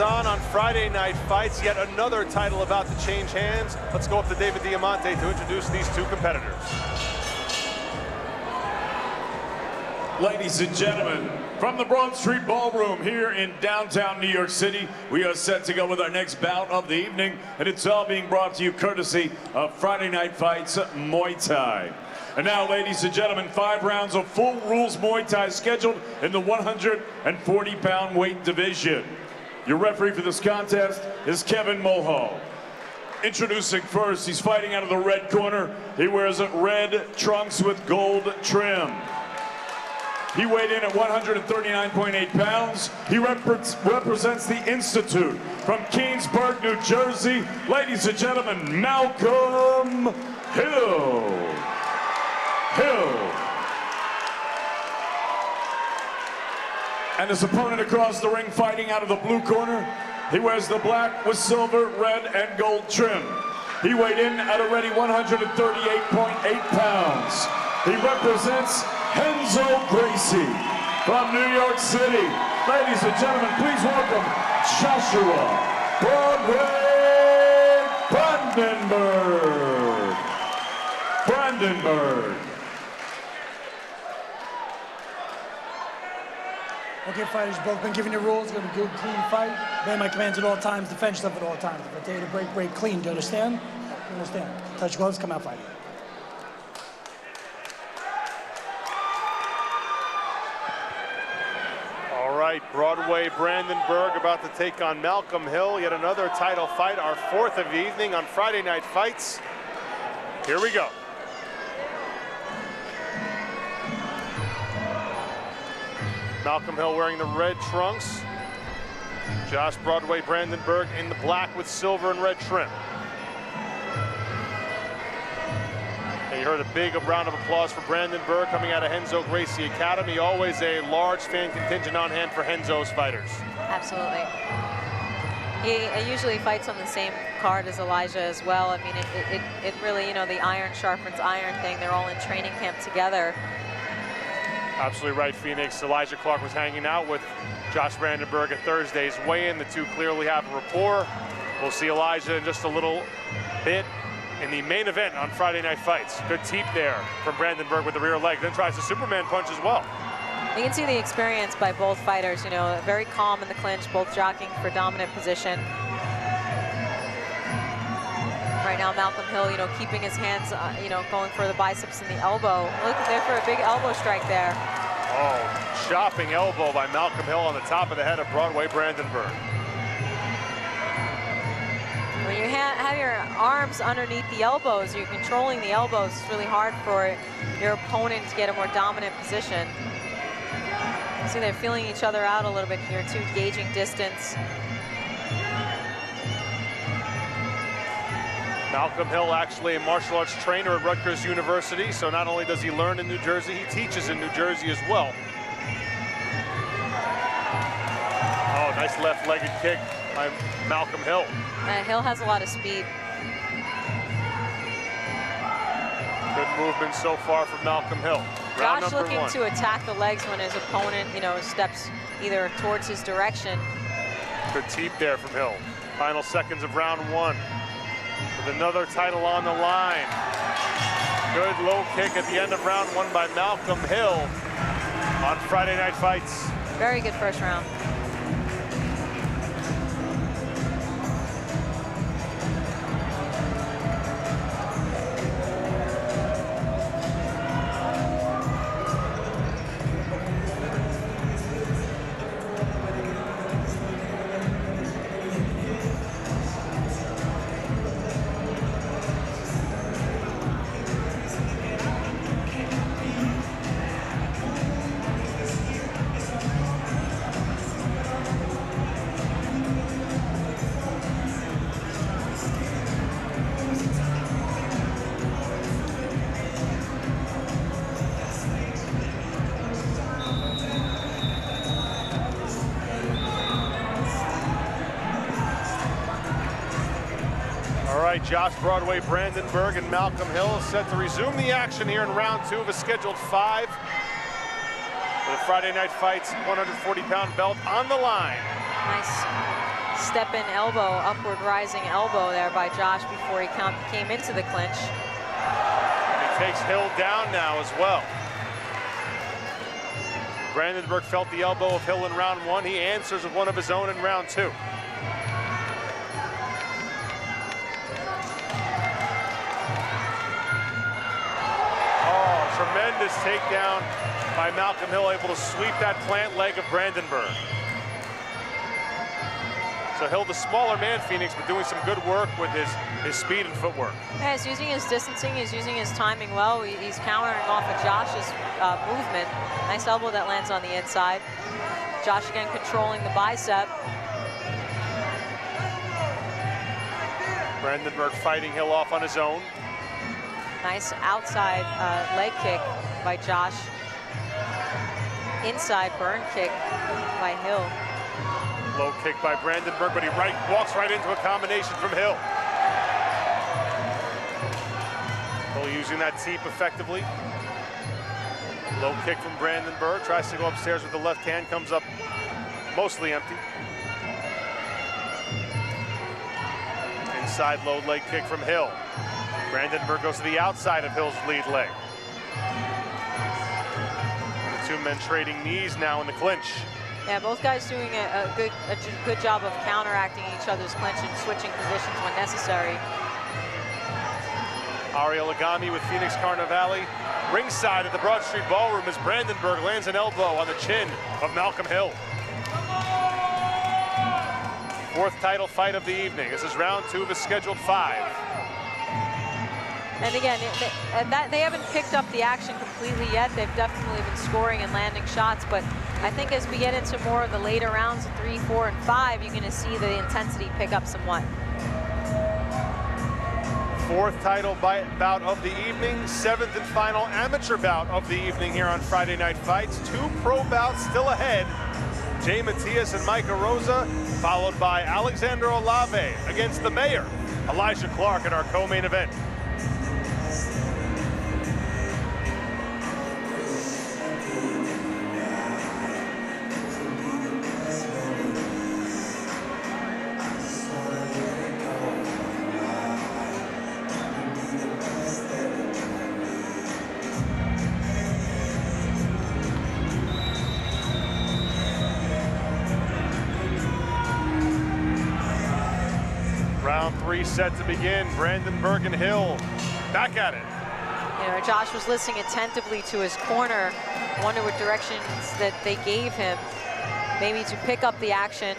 on Friday Night Fights. Yet another title about to change hands. Let's go up to David Diamante to introduce these two competitors. Ladies and gentlemen, from the Broad Street Ballroom here in downtown New York City, we are set to go with our next bout of the evening, and it's all being brought to you courtesy of Friday Night Fights Muay Thai. And now, ladies and gentlemen, 5 rounds of full rules Muay Thai scheduled in the 140-pound weight division. Your referee for this contest is Kevin Mulhall. Introducing first, he's fighting out of the red corner. He wears red trunks with gold trim. He weighed in at 139.8 pounds. He represents the Institute from Keansburg, New Jersey. Ladies and gentlemen, Malcolm Hill. And his opponent across the ring fighting out of the blue corner. He wears the black with silver, red, and gold trim. He weighed in at a ready 138.8 pounds. He represents Renzo Gracie from New York City. Ladies and gentlemen, please welcome Joshua Brandenburg. Okay, fighters, both been given your rules. It's going to be a good, clean fight. Obey my commands at all times. Defend yourself at all times. If I tell you to break, break clean. Do you understand? You understand. Touch gloves, come out fighting. All right, Broadway Brandenburg about to take on Malcolm Hill. Yet another title fight, our 4th of the evening on Friday Night Fights. Here we go. Malcolm Hill wearing the red trunks. Josh Broadway Brandenburg in the black with silver and red trim. And you heard a big round of applause for Brandenburg coming out of Renzo Gracie Academy. Always a large fan contingent on hand for Renzo's fighters. Absolutely. He usually fights on the same card as Elijah as well. I mean, it really, you know, the iron sharpens iron thing. They're all in training camp together. Absolutely right, Phoenix. Elijah Clark was hanging out with Josh Brandenburg at Thursday's weigh-in. The two clearly have a rapport. We'll see Elijah in just a little bit in the main event on Friday Night Fights. Good teep there from Brandenburg with the rear leg. Then tries the Superman punch as well. You can see the experience by both fighters, you know, very calm in the clinch, both jockeying for dominant position. Right now, Malcolm Hill, you know, keeping his hands, you know, going for the biceps and the elbow. Look there for a big elbow strike there. Oh, chopping elbow by Malcolm Hill on the top of the head of Broadway Brandenburg. When you have your arms underneath the elbows, you're controlling the elbows. It's really hard for your opponent to get a more dominant position. See, they're feeling each other out a little bit here too, gauging distance. Malcolm Hill, actually a martial arts trainer at Rutgers University, so not only does he learn in New Jersey, he teaches in New Jersey as well. Oh, nice left-legged kick by Malcolm Hill. Hill has a lot of speed. Good movement so far from Malcolm Hill. Round Josh looking 1. to attack the legs when his opponent, you know, steps either towards his direction. Good teep there from Hill. Final seconds of round 1. With another title on the line. Good low kick at the end of round 1 by Malcolm Hill on Friday Night Fights. Very good first round. Josh Broadway Brandenburg and Malcolm Hill set to resume the action here in round 2 of a scheduled 5. For the Friday Night Fights 140-pound belt on the line. Nice step-in elbow, upward rising elbow there by Josh before he came into the clinch. And he takes Hill down now as well. Brandenburg felt the elbow of Hill in round 1. He answers with one of his own in round 2. Oh, tremendous takedown by Malcolm Hill, able to sweep that plant leg of Brandenburg. So Hill, the smaller man, Phoenix, but doing some good work with his speed and footwork. Yeah, he's using his distancing, he's using his timing well. He's countering off of Josh's movement. Nice elbow that lands on the inside. Josh again controlling the bicep. Brandenburg fighting Hill off on his own. Nice outside leg kick by Josh. Inside burn kick by Hill. Low kick by Brandenburg, but he walks right into a combination from Hill. Hill using that teep effectively. Low kick from Brandenburg, tries to go upstairs with the left hand, comes up mostly empty. Inside low leg kick from Hill. Brandenburg goes to the outside of Hill's lead leg. The two men trading knees now in the clinch. Yeah, both guys doing a good job of counteracting each other's clinch and switching positions when necessary. Ariel Agami with Phoenix Carnivale. Ringside at the Broad Street Ballroom as Brandenburg lands an elbow on the chin of Malcolm Hill. 4th title fight of the evening. This is round 2 of a scheduled 5. And again, they haven't picked up the action completely yet. They've definitely been scoring and landing shots, but I think as we get into more of the later rounds, 3, 4, and 5, you're going to see the intensity pick up somewhat. 4th title bout of the evening, 7th and final amateur bout of the evening here on Friday Night Fights. 2 pro bouts still ahead. Jay Matias and Micah Rosa, followed by Alexander Olave against the mayor, Elijah Clark, in our co-main event. Round 3 set to begin. Brandenburg and Hill back at it. You know, Josh was listening attentively to his corner. Wonder what directions that they gave him, maybe to pick up the action.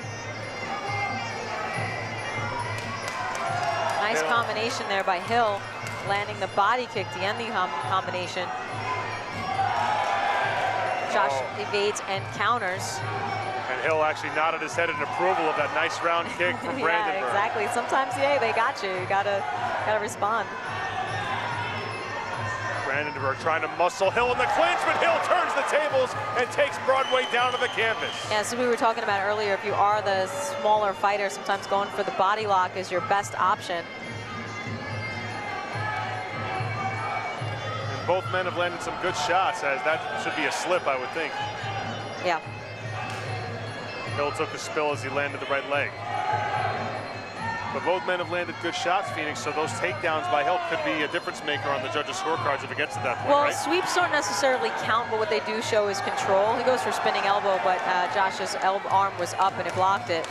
Nice combination there by Hill, landing the body kick to end the combination. Josh evades and counters. And Hill actually nodded his head in approval of that nice round kick from Brandenburg. Yeah, exactly. Sometimes, yeah, they got you. You gotta respond. Brandenburg trying to muscle Hill in the clinch, but Hill turns the tables and takes Broadway down to the canvas. Yeah, so we were talking about earlier, if you are the smaller fighter, sometimes going for the body lock is your best option. And both men have landed some good shots, as that should be a slip, I would think. Yeah. Hill took a spill as he landed the right leg. But both men have landed good shots, Phoenix, so those takedowns by Hill could be a difference maker on the judges' scorecards if it gets to that point, well, right? Sweeps don't necessarily count, but what they do show is control. He goes for spinning elbow, but Josh's arm was up and it blocked it.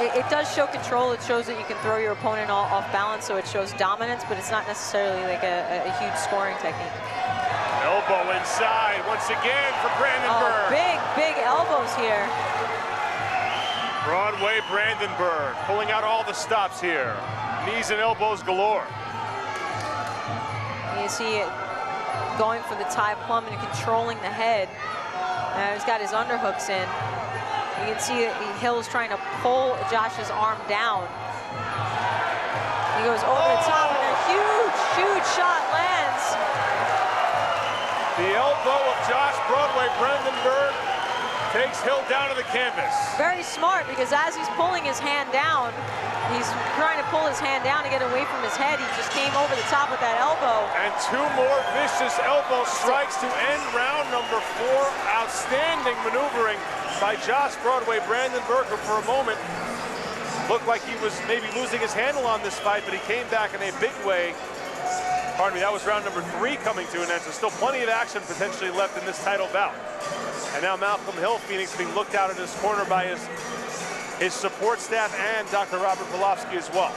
It does show control. It shows that you can throw your opponent off balance, so it shows dominance, but it's not necessarily like a huge scoring technique. Elbow inside once again for Brandenburg. Oh, big elbows here. Broadway Brandenburg pulling out all the stops here. Knees and elbows galore. You see it going for the tie plumb and controlling the head. He's got his underhooks in. You can see Hill's trying to pull Josh's arm down. He goes over the top and a huge shot lands. The elbow of Josh Broadway Brandenburg Takes Hill down to the canvas. Very smart, because as he's pulling his hand down, he's trying to pull his hand down to get away from his head. He just came over the top with that elbow. And 2 more vicious elbow strikes to end round number 4. Outstanding maneuvering by Josh Broadway Brandenburg, who for a moment looked like he was maybe losing his handle on this fight, but he came back in a big way. Pardon me, that was round number 3 coming to an end, so still plenty of action potentially left in this title bout. And now Malcolm Hill, Phoenix, being looked out in his corner by his support staff and Dr. Robert Volofsky as well.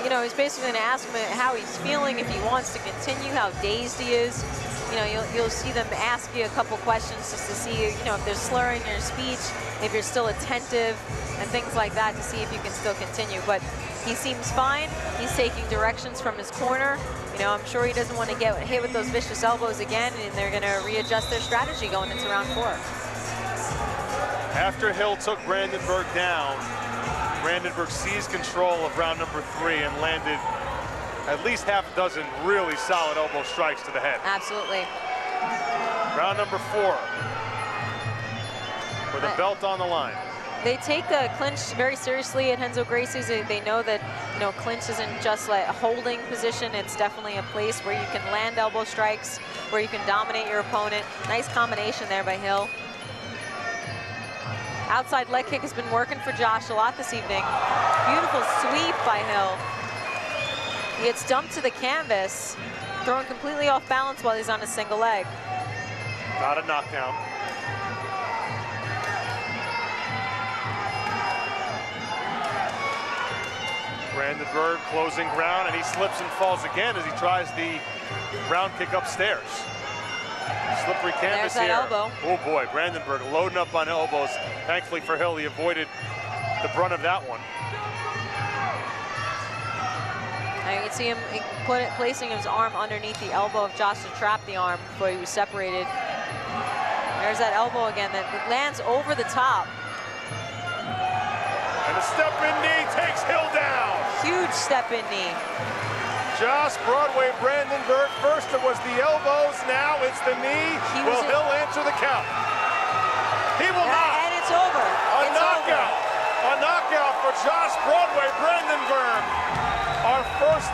You know, he's basically going to ask him how he's feeling, if he wants to continue, how dazed he is. You know, you'll see them ask you a couple questions just to see, you know, if they're slurring your speech, if you're still attentive, and things like that to see if you can still continue. But he seems fine. He's taking directions from his corner. You know, I'm sure he doesn't want to get hit with those vicious elbows again, and they're going to readjust their strategy going into round 4. After Hill took Brandenburg down, Brandenburg seized control of round number 3 and landed at least half a dozen really solid elbow strikes to the head. Absolutely. Round number 4 with a belt on the line. They take the clinch very seriously at Renzo Gracie's. They know that, you know, clinch isn't just like a holding position. It's definitely a place where you can land elbow strikes, where you can dominate your opponent. Nice combination there by Hill. Outside leg kick has been working for Josh a lot this evening. Beautiful sweep by Hill. He gets dumped to the canvas, thrown completely off balance while he's on a single leg. Not a knockdown. Brandenburg closing ground, and he slips and falls again as he tries the round kick upstairs. Slippery canvas There's that here. elbow. Oh boy, Brandenburg loading up on elbows. Thankfully for Hill, he avoided the brunt of that one. Now you can see him placing his arm underneath the elbow of Josh to trap the arm before he was separated. There's that elbow again that lands over the top. And a step-in knee takes Hill down. Huge step-in knee. Josh Broadway Brandenburg. First it was the elbows, now it's the knee. Will Hill answer the count? He will not. And it's over. A knockout. A knockout for Josh Broadway Brandenburg. Our first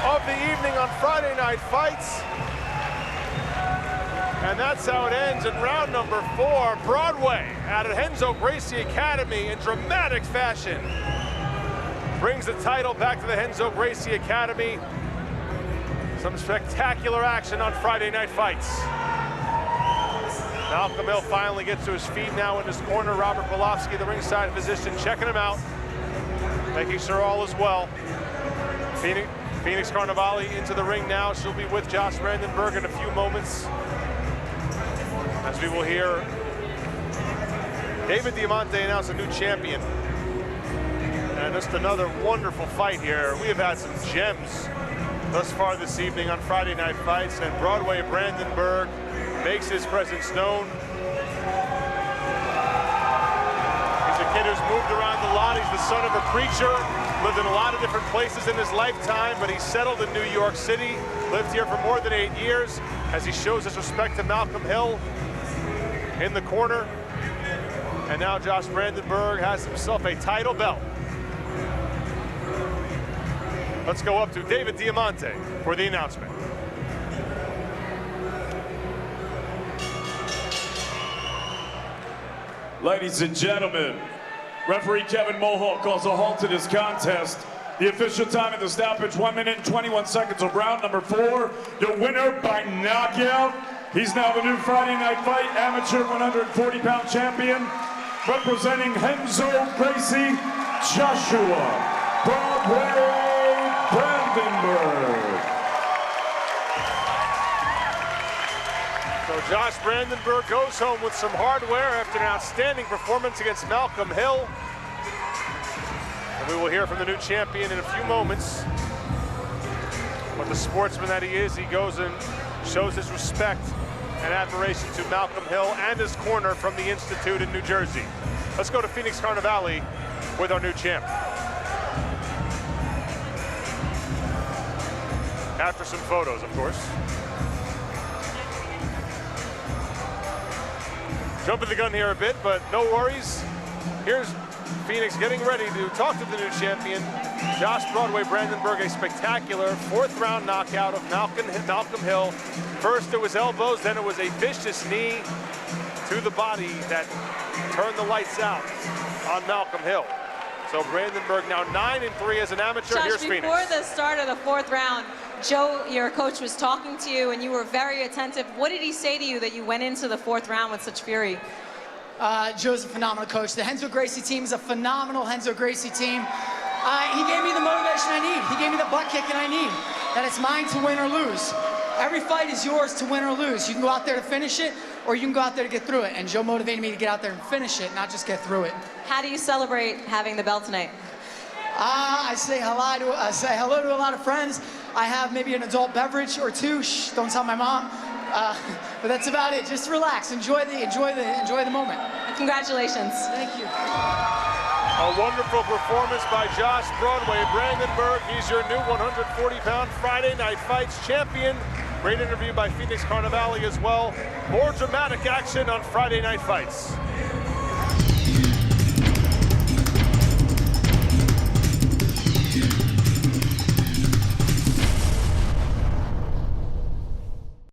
of the evening on Friday Night Fights. And that's how it ends in round number 4. Broadway out of Renzo Gracie Academy in dramatic fashion brings the title back to the Renzo Gracie Academy. Some spectacular action on Friday Night Fights. Malcolm Hill finally gets to his feet now in his corner. Robert Volofsky, the ringside physician, checking him out, making sure all is well. Phoenix Carnevale into the ring now. She'll be with Josh Brandenburg in a few moments, as we will hear David Diamante announce a new champion. And just another wonderful fight here. We have had some gems thus far this evening on Friday Night Fights, and Broadway Brandenburg makes his presence known. He's a kid who's moved around a lot. He's the son of a preacher, lived in a lot of different places in his lifetime, but he settled in New York City, lived here for more than 8 years, as he shows his respect to Malcolm Hill in the corner. And now Josh Brandenburg has himself a title belt. Let's go up to David Diamante for the announcement. Ladies and gentlemen, referee Kevin Mohawk calls a halt to this contest. The official time of the stoppage, 1 minute and 21 seconds of round number 4. The winner by knockout. He's now the new Friday Night Fight amateur 140-pound champion, representing Renzo Gracie, Joshua Broadway Brandenburg. So Josh Brandenburg goes home with some hardware after an outstanding performance against Malcolm Hill. And we will hear from the new champion in a few moments. But the sportsman that he is, he goes and shows his respect and admiration to Malcolm Hill and his corner from the Institute in New Jersey. Let's go to Phoenix Carnevale with our new champ. After some photos, of course. Jumping the gun here a bit, but no worries. Here's Phoenix getting ready to talk to the new champion, Josh Broadway Brandenburg, a spectacular 4th round knockout of Malcolm Hill. First it was elbows, then it was a vicious knee to the body that turned the lights out on Malcolm Hill. So Brandenburg now 9-3 as an amateur. Josh, Here's Phoenix. before the start of the 4th round, Joe, your coach, was talking to you and you were very attentive. What did he say to you that you went into the 4th round with such fury? Joe's a phenomenal coach. The Renzo Gracie team is a phenomenal Renzo Gracie team. He gave me the motivation I need. He gave me the butt kicking I need. That it's mine to win or lose. Every fight is yours to win or lose. You can go out there to finish it, or you can go out there to get through it. And Joe motivated me to get out there and finish it, not just get through it. How do you celebrate having the belt tonight? I say hello to a lot of friends. I have maybe an adult beverage or two. Shh, don't tell my mom. But that's about it. Just relax. Enjoy the moment. Congratulations. Thank you. A wonderful performance by Josh Broadway Brandenburg. He's your new 140-pound Friday Night Fights champion. Great interview by Phoenix Carnevale as well. More dramatic action on Friday Night Fights.